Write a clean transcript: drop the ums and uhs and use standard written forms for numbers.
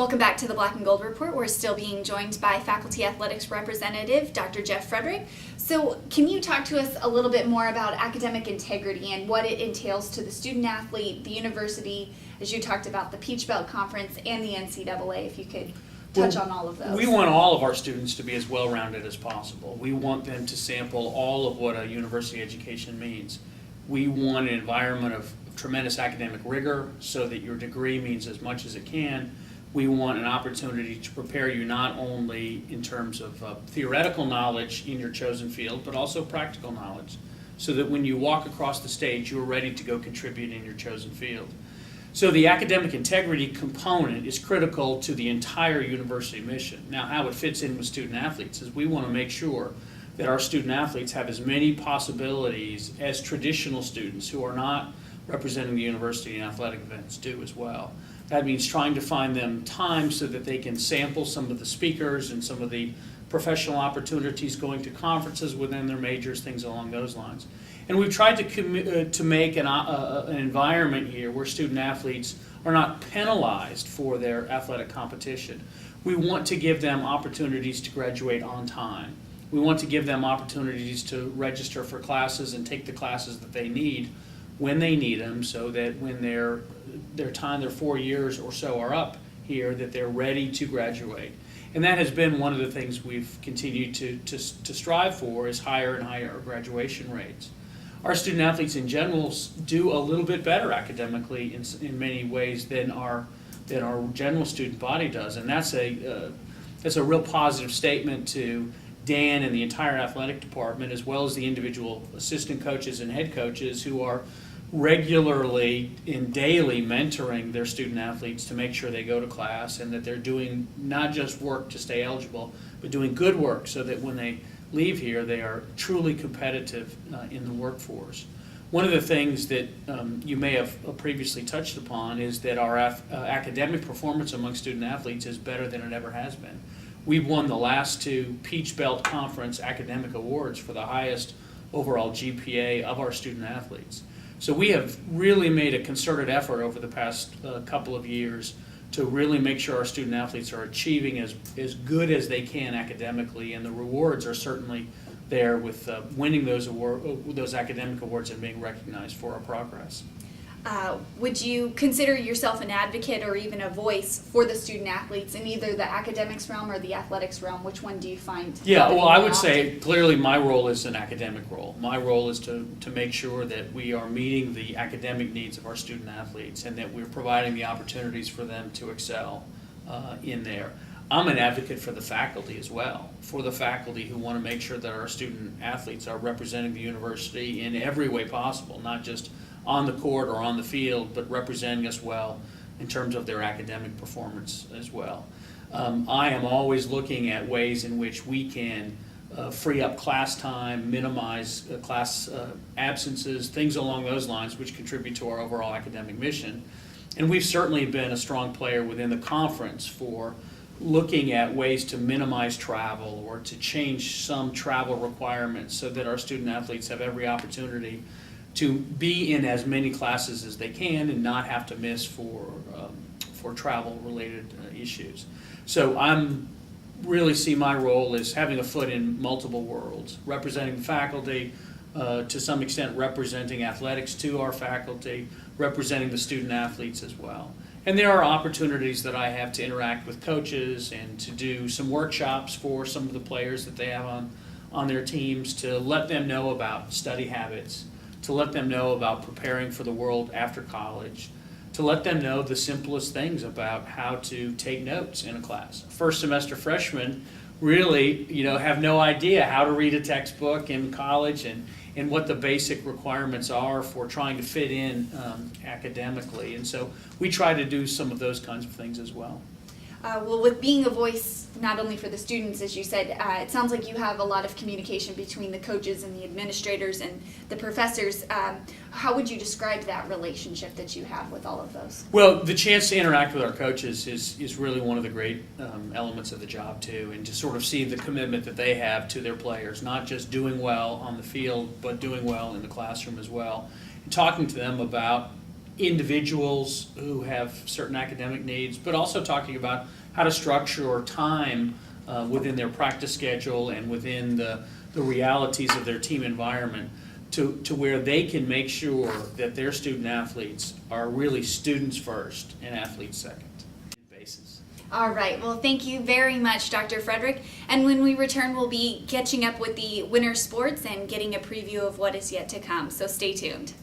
Welcome back to the Black and Gold Report. We're still being joined by Faculty Athletics Representative Dr. Jeff Frederick. So can you talk to us a little bit more about academic integrity and what it entails to the student athlete, the university, as you talked about the Peach Belt Conference and the NCAA, if you could touch on all of those. We want all of our students to be as well-rounded as possible. We want them to sample all of what a university education means. We want an environment of tremendous academic rigor so that your degree means as much as it can. We want an opportunity to prepare you not only in terms of theoretical knowledge in your chosen field, but also practical knowledge, so that when you walk across the stage, you're ready to go contribute in your chosen field. So the academic integrity component is critical to the entire university mission. Now, how it fits in with student athletes is we want to make sure that our student athletes have as many possibilities as traditional students who are not representing the university in athletic events do as well. That means trying to find them time so that they can sample some of the speakers and some of the professional opportunities, going to conferences within their majors, things along those lines. And we've tried to make an environment here where student athletes are not penalized for their athletic competition. We want to give them opportunities to graduate on time. We want to give them opportunities to register for classes and take the classes that they need when they need them, so that when their 4 years or so are up here, that they're ready to graduate. And that has been one of the things we've continued to strive for, is higher and higher graduation rates. Our student athletes in general do a little bit better academically in many ways than our general student body does, and that's a real positive statement to Dan and the entire athletic department, as well as the individual assistant coaches and head coaches who are regularly and daily mentoring their student athletes to make sure they go to class and that they're doing not just work to stay eligible, but doing good work so that when they leave here, they are truly competitive in the workforce. One of the things that you may have previously touched upon is that our academic performance among student athletes is better than it ever has been. We've won the last two Peach Belt Conference academic awards for the highest overall GPA of our student athletes. So we have really made a concerted effort over the past couple of years to really make sure our student athletes are achieving as good as they can academically, and the rewards are certainly there with winning those academic awards and being recognized for our progress. Would you consider yourself an advocate or even a voice for the student athletes in either the academics realm or the athletics realm? Which one do you find? Yeah, well, I would say clearly my role is an academic role. My role is to make sure that we are meeting the academic needs of our student athletes and that we're providing the opportunities for them to excel in there. I'm an advocate for the faculty as well, for the faculty who want to make sure that our student athletes are representing the university in every way possible, not just on the court or on the field, but representing us well in terms of their academic performance as well. I am always looking at ways in which we can free up class time, minimize class absences, things along those lines which contribute to our overall academic mission. And we've certainly been a strong player within the conference for looking at ways to minimize travel or to change some travel requirements so that our student athletes have every opportunity to be in as many classes as they can and not have to miss for travel-related issues. So I'm really see my role as having a foot in multiple worlds, representing the faculty, to some extent representing athletics to our faculty, representing the student athletes as well. And there are opportunities that I have to interact with coaches and to do some workshops for some of the players that they have on their teams, to let them know about study habits, to let them know about preparing for the world after college, to let them know the simplest things about how to take notes in a class. First semester freshmen really, have no idea how to read a textbook in college and what the basic requirements are for trying to fit in academically. And so we try to do some of those kinds of things as well. Well, with being a voice not only for the students, as you said, it sounds like you have a lot of communication between the coaches and the administrators and the professors. How would you describe that relationship that you have with all of those? Well, the chance to interact with our coaches is really one of the great elements of the job too, and to sort of see the commitment that they have to their players, not just doing well on the field, but doing well in the classroom as well. And talking to them about individuals who have certain academic needs, but also talking about how to structure or time within their practice schedule and within the realities of their team environment to where they can make sure that their student athletes are really students first and athletes second. Basis. All right, well, thank you very much, Dr. Frederick. And when we return, we'll be catching up with the winter sports and getting a preview of what is yet to come, so stay tuned.